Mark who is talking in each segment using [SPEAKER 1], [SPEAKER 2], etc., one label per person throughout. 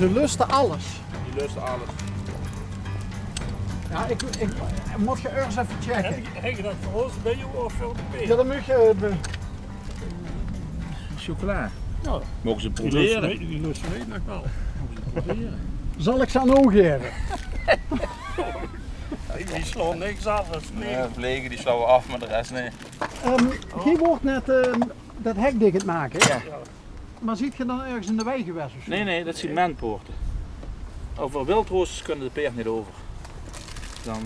[SPEAKER 1] ze lusten alles.
[SPEAKER 2] Die lusten alles.
[SPEAKER 1] Ja, ik moet je ergens even checken.
[SPEAKER 3] Heb je dat voor ons bij jou of voor de peer?
[SPEAKER 1] Ja, dan moet je...
[SPEAKER 2] Chocola.
[SPEAKER 3] Ja.
[SPEAKER 2] Mogen ze
[SPEAKER 3] Die
[SPEAKER 2] proberen.
[SPEAKER 3] lusten weet nog wel.
[SPEAKER 2] Proberen.
[SPEAKER 1] Zal ik ze aan oog geven?
[SPEAKER 3] Die slaan niks af. Dat is
[SPEAKER 2] Ja, vliegen die slaan we af, maar de rest nee.
[SPEAKER 1] Geen wordt net dat hek dicht het maken.
[SPEAKER 2] Ja.
[SPEAKER 3] Ja.
[SPEAKER 1] Maar ziet je dan ergens in de wei geweest of zo?
[SPEAKER 2] Nee, dat zijn menpoorten. Over wildroosters kunnen de peert niet over. Dan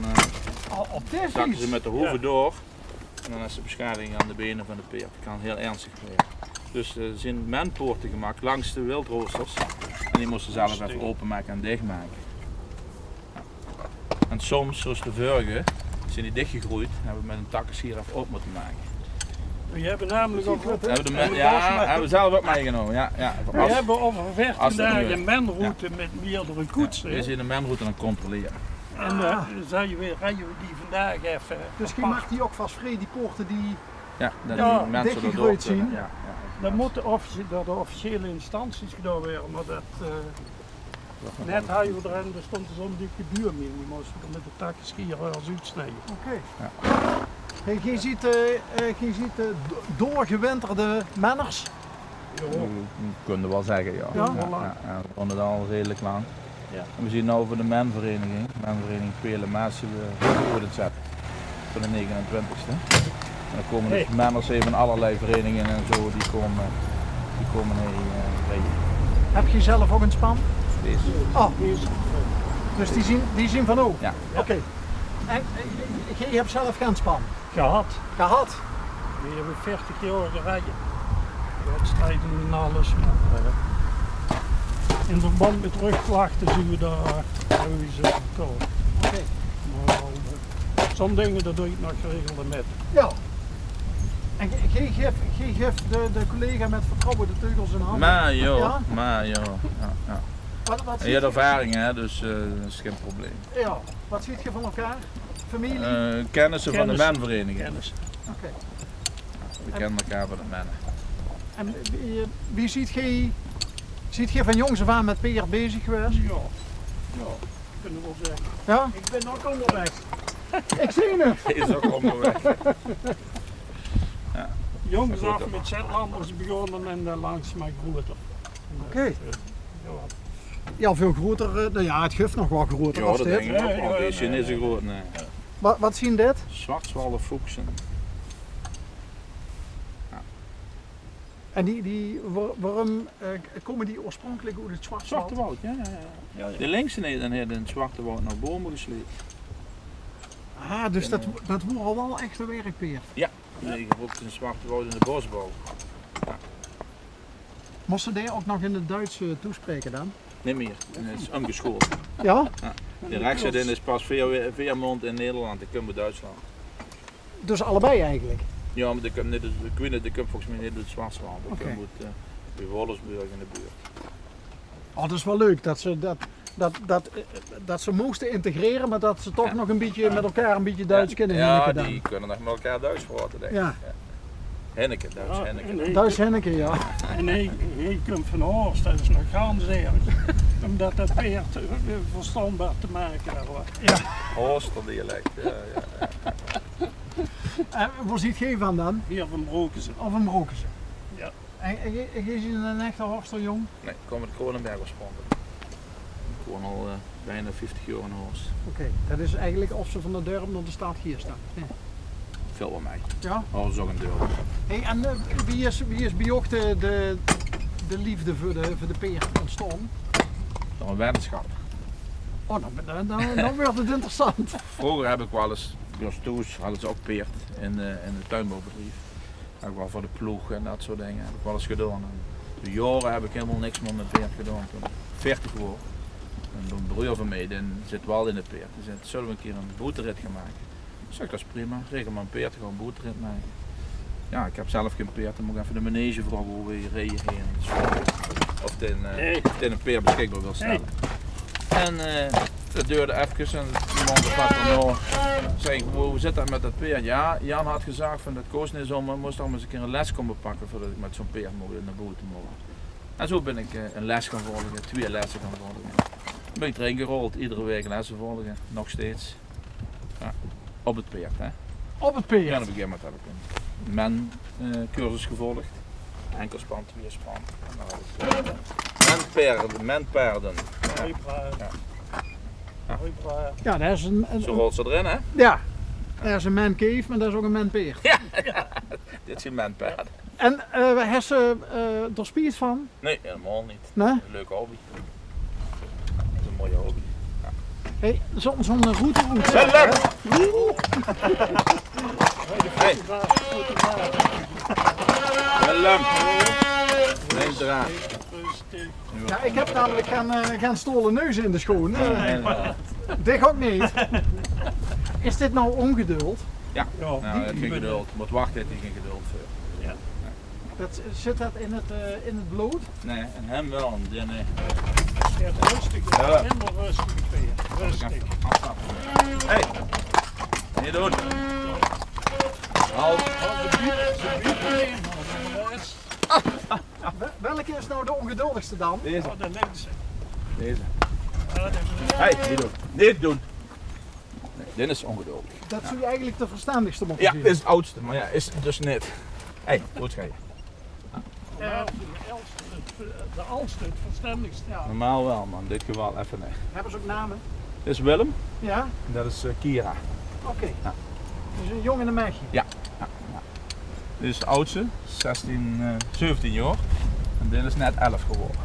[SPEAKER 1] Op dit
[SPEAKER 2] zakken ze
[SPEAKER 1] iets.
[SPEAKER 2] met de hoeven
[SPEAKER 3] Ja.
[SPEAKER 2] door en dan is de beschadiging aan de benen van de peert. Dat kan heel ernstig worden. Dus er zijn menpoorten gemaakt langs de wildroosters en die moesten zelf even openmaken en dichtmaken. Ja. En soms, zoals de vorige, zijn die dichtgegroeid en hebben we met een takkenschier even op moeten maken.
[SPEAKER 3] We hebben namelijk ook wat.
[SPEAKER 2] Hebben we zelf ook meegenomen. Ja, ja.
[SPEAKER 3] We hebben over 14
[SPEAKER 2] als het
[SPEAKER 3] dagen
[SPEAKER 2] gebeurt.
[SPEAKER 3] een menroute met meerdere koetsen.
[SPEAKER 2] We zijn de menroute aan het controleren.
[SPEAKER 3] En rijden we die vandaag even.
[SPEAKER 1] Dus je mag die ook vast vrij, die poorten die...
[SPEAKER 2] Ja, dat
[SPEAKER 3] Ja,
[SPEAKER 2] die mensen
[SPEAKER 1] dichtgegroeid
[SPEAKER 2] erdoor kunnen.
[SPEAKER 1] zien.
[SPEAKER 2] Ja,
[SPEAKER 3] Dat moet door de officiële instanties gedaan worden, maar dat. Net hadden we er en er stond zo'n dikke buur mee. Die moesten we met de takkenschier als uitsnijden.
[SPEAKER 1] Oké.
[SPEAKER 2] Ja.
[SPEAKER 1] Hey, je ziet doorgewinterde manners.
[SPEAKER 2] kunnen wel zeggen, ja.
[SPEAKER 1] Ja?
[SPEAKER 2] We vonden het al redelijk lang.
[SPEAKER 3] Ja.
[SPEAKER 2] En we zien nu voor de menvereniging Pele Massen, voor het zetten. Voor de 29e. En dan komen dus manners even van allerlei verenigingen en zo, die komen rijden.
[SPEAKER 1] Heb je zelf ook een span?
[SPEAKER 2] Deze.
[SPEAKER 1] Oh, dus die zien van ook?
[SPEAKER 2] Ja.
[SPEAKER 1] Oké. En je hebt zelf geen span?
[SPEAKER 3] Gehad.
[SPEAKER 1] Gehad?
[SPEAKER 3] Die hebben 40 jaar gereden. Wedstrijden en alles. Maar, in verband met rugklachten zien we daar sowieso gekomen.
[SPEAKER 1] Oké.
[SPEAKER 3] Maar sommige dingen dat doe ik nog geregeld met.
[SPEAKER 1] Ja. En je geeft de collega met vertrouwen de teugels in handen? Ja?
[SPEAKER 2] Maar joh. Ja.
[SPEAKER 1] Wat
[SPEAKER 2] En je
[SPEAKER 1] ziet
[SPEAKER 2] hebt ervaring, hè, dus dat is geen probleem.
[SPEAKER 1] Ja. Wat ziet je van elkaar? Familie?
[SPEAKER 2] Kennissen van de
[SPEAKER 3] Kennis.
[SPEAKER 2] menvereniging.
[SPEAKER 3] Kennis.
[SPEAKER 1] Oké.
[SPEAKER 2] We kennen elkaar van de mennen.
[SPEAKER 1] En wie ziet je van jongs af aan met PR bezig geweest?
[SPEAKER 3] Ja, kunnen we wel zeggen.
[SPEAKER 1] Ja?
[SPEAKER 3] Ik ben ook onderweg.
[SPEAKER 1] Ik zie het.
[SPEAKER 2] Is ook onderweg.
[SPEAKER 3] Jongens
[SPEAKER 2] Maar goed,
[SPEAKER 3] af
[SPEAKER 2] dan.
[SPEAKER 3] met Zetlanders begonnen en dan langs mijn groter.
[SPEAKER 1] Oké.
[SPEAKER 3] Ja.
[SPEAKER 1] Ja, veel groter. Nou ja, het geeft nog wel groter
[SPEAKER 2] Ja,
[SPEAKER 1] als
[SPEAKER 2] dat
[SPEAKER 1] dit.
[SPEAKER 2] denk ik ook.
[SPEAKER 3] Ja,
[SPEAKER 2] Want die
[SPEAKER 3] ja,
[SPEAKER 2] Chinezen groot, nee.
[SPEAKER 1] Wat zien dit?
[SPEAKER 2] Zwartswalde Fuchsen.
[SPEAKER 1] En waarom komen die oorspronkelijk uit het Zwartwald?
[SPEAKER 2] Zwarte Woud, ja. De linkse dan heeft in het Zwarte Woud naar bomen gesleept.
[SPEAKER 1] Ah, dus dat wordt al wel echt een werkpeer.
[SPEAKER 2] Ja, die liggen ook in het Zwarte Woud in de bosbouw.
[SPEAKER 1] Moesten die ook nog in het Duits toespreken dan?
[SPEAKER 2] Niet meer, het is omgeschoold.
[SPEAKER 1] Ja?
[SPEAKER 2] De rechtsgedin is pas 4 maanden in Nederland, ik kom bij Duitsland.
[SPEAKER 1] Dus allebei eigenlijk?
[SPEAKER 2] Ja, maar ik weet niet, ik kom volgens mij niet uit het Zwartswald. Ik
[SPEAKER 1] Oké.
[SPEAKER 2] kom uit bij Wollersburg in de buurt.
[SPEAKER 1] Oh, dat is wel leuk dat ze moesten integreren, maar dat ze toch nog een beetje met elkaar een beetje Duits kennen.
[SPEAKER 2] Ja,
[SPEAKER 1] Henneke dan.
[SPEAKER 2] die kunnen nog met elkaar Duits praten, denk ik.
[SPEAKER 1] Ja.
[SPEAKER 2] Henneke, Duits
[SPEAKER 3] Ja,
[SPEAKER 2] Henneke.
[SPEAKER 3] en hij-
[SPEAKER 1] Duits Henneke, ja.
[SPEAKER 3] En hij komt van Horst, dat is nog ganz erg. Omdat dat peert verstaanbaar te maken was.
[SPEAKER 2] Hoosterdialect, ja.
[SPEAKER 1] En waar ziet jij van dan?
[SPEAKER 3] Hier van Brokense.
[SPEAKER 1] Of een Brokense?
[SPEAKER 3] Ja.
[SPEAKER 1] En je ziet een echte Horsterjong?
[SPEAKER 2] Nee, ik kom uit Kronenberg oorspronkelijk. Ik woon al bijna 50 jaar in Horst.
[SPEAKER 1] Oké, dat is eigenlijk of ze van de Durm naar de stad hier staan. Nee.
[SPEAKER 2] Veel bij mij.
[SPEAKER 1] Ja?
[SPEAKER 2] Oh, zo een deur.
[SPEAKER 1] Hey, en wie is bij ook de liefde voor de peer ontstaan?
[SPEAKER 2] Dat is een weddenschap.
[SPEAKER 1] Oh, dan wordt het interessant.
[SPEAKER 2] Vroeger heb ik wel eens, Jos Toes hadden ze ook peert in het tuinbouwbedrijf. Heb ik wel voor de ploeg en dat soort dingen heb ik wel eens gedaan. En de jaren heb ik helemaal niks meer met peert gedaan. Toen ben ik 40 geworden. En een broer van mij die zit wel in de peert. Die zei, zullen we een keer een boeterit gaan maken? Ik zeg, dat is prima. Regel maar een peert, gewoon een boeterit maken. Ja, ik heb zelf geen peert. Dan moet ik even de manege vragen hoe we rijden heen. Of het in een peer beschikbaar wil stellen. En dat duurde even en iemand zei ik, hoe zit dat met dat peer? Ja, Jan had gezegd van dat koos niet zo, maar moest toch eens een keer een les komen pakken voordat ik met zo'n peer naar boven mocht. En zo ben ik een les gaan volgen, 2 lessen gaan volgen. Dan ben ik erin gerold, iedere week lessen volgen, nog steeds. Ja, op het peert, hè.
[SPEAKER 1] Op het
[SPEAKER 2] Ja,
[SPEAKER 1] peert.
[SPEAKER 2] op een gegeven moment heb ik een cursus gevolgd. Enkelspan, 2 span. Menpaarden.
[SPEAKER 3] Hooipraat.
[SPEAKER 2] Ja.
[SPEAKER 3] Hooipraat.
[SPEAKER 1] Ja, dat is
[SPEAKER 2] Zo rolt ze erin, hè?
[SPEAKER 1] ja. Dat is een mancave, maar dat is ook een manpeert.
[SPEAKER 2] Dit zijn menpaarden.
[SPEAKER 1] En heb ze er spiet van?
[SPEAKER 2] Nee, helemaal niet.
[SPEAKER 1] Nee?
[SPEAKER 2] Een leuke hobby. Dat is een mooie hobby.
[SPEAKER 1] Hey, zo'n route.
[SPEAKER 2] Willem! Hey, Willem! Neem eraan.
[SPEAKER 1] Ja, ik heb namelijk geen stolle neus in de schoen. Dit ook niet. Is dit nou ongeduld?
[SPEAKER 2] Ja,
[SPEAKER 3] Ja,
[SPEAKER 2] nou, ik heb geen geduld. Moet wachten, heeft hij geen geduld voor.
[SPEAKER 1] Zit dat in het bloed?
[SPEAKER 2] Nee, en hem wel. En die nee.
[SPEAKER 3] Ja, rustig.
[SPEAKER 2] Ja.
[SPEAKER 3] Helemaal rustig. Rustig.
[SPEAKER 2] Hé, niet doen. Halt.
[SPEAKER 1] Welke is nou de ongeduldigste dan?
[SPEAKER 2] Deze.
[SPEAKER 3] Oh, dat ligt ze.
[SPEAKER 2] Deze.
[SPEAKER 3] Ja, dat
[SPEAKER 2] Hé, niet doen. Niet doen. Nee, dit is ongeduldig.
[SPEAKER 1] Dat zou je eigenlijk de verstandigste moeten
[SPEAKER 2] Ja,
[SPEAKER 1] zien.
[SPEAKER 2] dit is het oudste, maar ja, is het dus niet. Hé, goed ga je.
[SPEAKER 3] de oudste, het verstandigste.
[SPEAKER 1] Ja.
[SPEAKER 2] Normaal wel, maar in dit geval even nee.
[SPEAKER 1] Hebben ze ook namen?
[SPEAKER 2] Dit is Willem
[SPEAKER 1] Ja?
[SPEAKER 2] en dat is Kira.
[SPEAKER 1] Oké.
[SPEAKER 2] Ja.
[SPEAKER 1] Dus een jongen en een meisje.
[SPEAKER 2] Dit is de oudste, 17 jaar. En dit is net 11 geworden.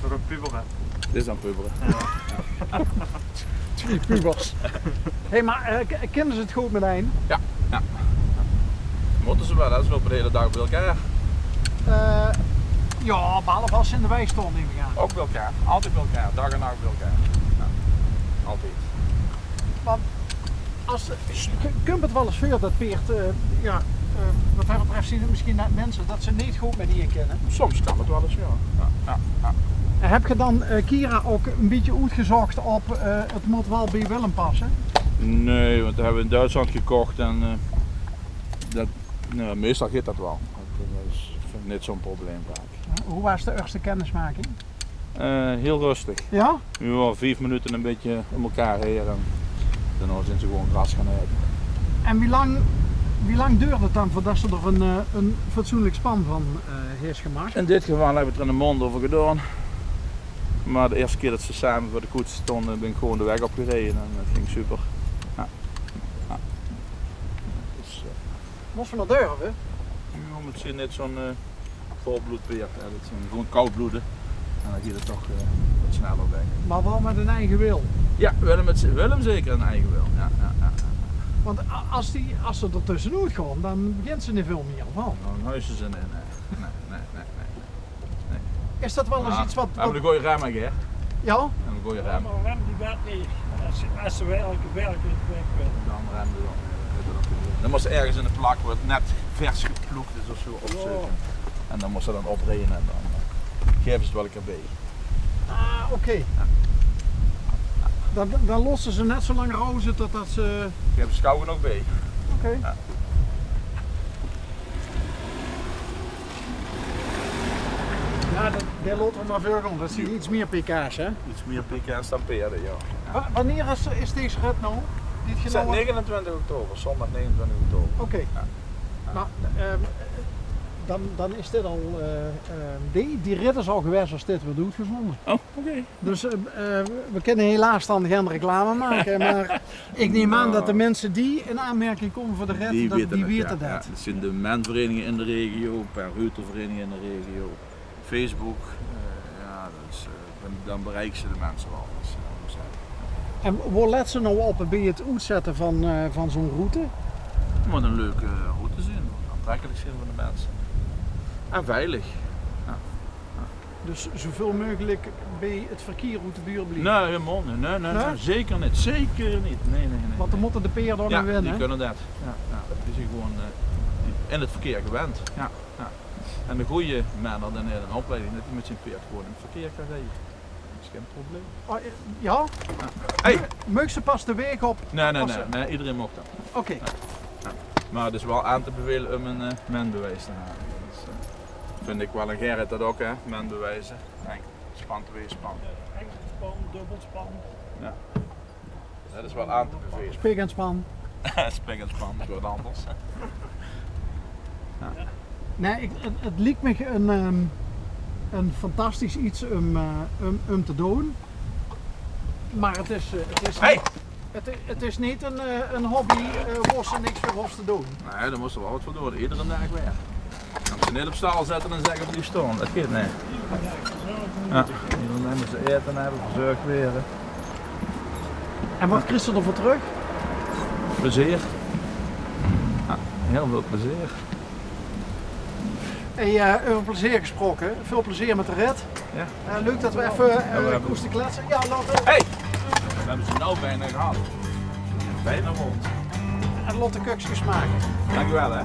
[SPEAKER 3] Voor een puber.
[SPEAKER 2] Dit is dan puberen.
[SPEAKER 1] 2 pubers. Hé, maar kennen ze het goed met een?
[SPEAKER 2] Moeten ze wel, dat is wel op de hele dag bij elkaar.
[SPEAKER 1] Ja, behalve als ze in de wei stonden, neem ik aan.
[SPEAKER 2] Ook bij elkaar, altijd bij elkaar, dag en nacht bij elkaar. Ja. Altijd.
[SPEAKER 1] Komt het wel eens voor dat peert, wat dat betreft zien het misschien net mensen dat ze niet goed met die kennen.
[SPEAKER 2] Soms kan het wel eens, ja.
[SPEAKER 1] En heb je dan Kira ook een beetje uitgezocht op het moet wel bij Willem passen?
[SPEAKER 2] Nee, want dat hebben we in Duitsland gekocht en meestal gaat dat wel. Dat is niet zo'n probleem vaak.
[SPEAKER 1] Hoe was de eerste kennismaking?
[SPEAKER 2] Heel rustig.
[SPEAKER 1] Ja?
[SPEAKER 2] Ja, 5 minuten een beetje om elkaar heen en daarna zijn ze gewoon gras gaan eten.
[SPEAKER 1] En wie lang duurde het dan voordat ze er een fatsoenlijk span van heeft gemaakt?
[SPEAKER 2] In dit geval hebben we het er een maand over gedaan. Maar de eerste keer dat ze samen voor de koets stonden, ben ik gewoon de weg opgereden en dat ging super. Ja. Dus,
[SPEAKER 1] Was van de durven?
[SPEAKER 2] misschien net zo'n volbloedpeert. Dat zijn gewoon koudbloeden. En dan gaat het toch wat sneller denk ik.
[SPEAKER 1] Maar wel met een eigen wil.
[SPEAKER 2] Ja, Willem zeker een eigen wil. Ja.
[SPEAKER 1] Want als ze er tussenuit gaan, dan begint ze niet veel meer van.
[SPEAKER 2] Dan huizen ze in. Nee.
[SPEAKER 1] Is dat wel eens iets wat...
[SPEAKER 2] We hebben een goede rem, hè?
[SPEAKER 1] Ja?
[SPEAKER 2] We hebben een goede rem.
[SPEAKER 3] Maar rem die werkt niet. Als ze werkelijk weg willen.
[SPEAKER 2] Dan remmen we dan. Dan moest ze ergens in de plak waar het net vers geploegd is of zo opzetten. En dan moest ze dan opreden en dan geven ze het wel een keer bij.
[SPEAKER 1] Ah, oké. Dan lossen ze net zo lang rozen totdat ze...
[SPEAKER 2] Geven ze schouwen nog bij.
[SPEAKER 1] Oké.
[SPEAKER 2] Ja.
[SPEAKER 1] Ja, dat loopt er maar veel rond. Dat zie je iets meer pk's, hè?
[SPEAKER 2] Iets meer pikken en stamperen, ja.
[SPEAKER 1] Wanneer is deze rit nou? Dit genomen?
[SPEAKER 2] 29 oktober, zondag 29 oktober.
[SPEAKER 1] Oké.
[SPEAKER 2] Ja.
[SPEAKER 1] Nou, dan is dit al... die rit is al geweest als dit wordt uitgezonden.
[SPEAKER 2] Oh, oké.
[SPEAKER 1] Dus we kunnen helaas dan geen reclame maken, maar ik neem aan dat de mensen die in aanmerking komen voor de rit, die weten dat.
[SPEAKER 2] Ja. Dat zijn de menverenigingen in de regio, per ruiterverenigingen in de regio, Facebook. Dan bereiken ze de mensen wel.
[SPEAKER 1] En waar let ze nou op bij het uitzetten van zo'n route?
[SPEAKER 2] Het moet een leuke route zijn, aantrekkelijk zijn voor de mensen. En veilig.
[SPEAKER 1] Dus zoveel mogelijk bij het verkeer uit de buurt blijven?
[SPEAKER 2] Nee, helemaal niet. Nee, zeker niet. Zeker niet. Nee.
[SPEAKER 1] Want dan moeten de peerden ook
[SPEAKER 2] ja,
[SPEAKER 1] nog winnen.
[SPEAKER 2] die kunnen dat. Die zijn gewoon in het verkeer gewend. Ja. En de goede mannen dan in een opleiding dat hij met zijn peert gewoon in het verkeer kan rijden. Dat is geen probleem.
[SPEAKER 1] Oh, ja?
[SPEAKER 2] Hey.
[SPEAKER 1] Mag ze pas de weg op?
[SPEAKER 2] Nee, iedereen mag dat.
[SPEAKER 1] Oké.
[SPEAKER 2] Maar het is wel aan te bevelen om een menbewijs te halen. Vind ik wel een Gerrit dat ook, hè? Men bewijzen. Enkel span, twee span.
[SPEAKER 3] Enkeltspan, dubbelspan.
[SPEAKER 2] Ja. Dat is wel aan te bevelen.
[SPEAKER 1] Spik en span.
[SPEAKER 2] Spek en span, dat is wat anders.
[SPEAKER 1] Nee, het lijkt me een fantastisch iets om te doen. Maar
[SPEAKER 2] Hey!
[SPEAKER 1] Het is niet een hobby waar ze niks voor ons te doen.
[SPEAKER 2] Nee, daar moest er wel wat voor doen. Iedere dag weer. Als ze niet op stal zetten en zeggen blijf staan, dat gaat niet. Ja. Dan nemen ze eten en hebben verzorgd weer. Hè.
[SPEAKER 1] En wat krijg je ervoor terug?
[SPEAKER 2] Plezier. Ja, heel veel plezier.
[SPEAKER 1] Hey, over plezier gesproken, veel plezier met de red.
[SPEAKER 2] Ja.
[SPEAKER 1] Leuk dat we even koesten kletsen. Ja, laten
[SPEAKER 2] Hey! We hebben ze nou bijna gehad. Bijna rond.
[SPEAKER 1] en lotte kuksjes maken.
[SPEAKER 2] Dankjewel hè.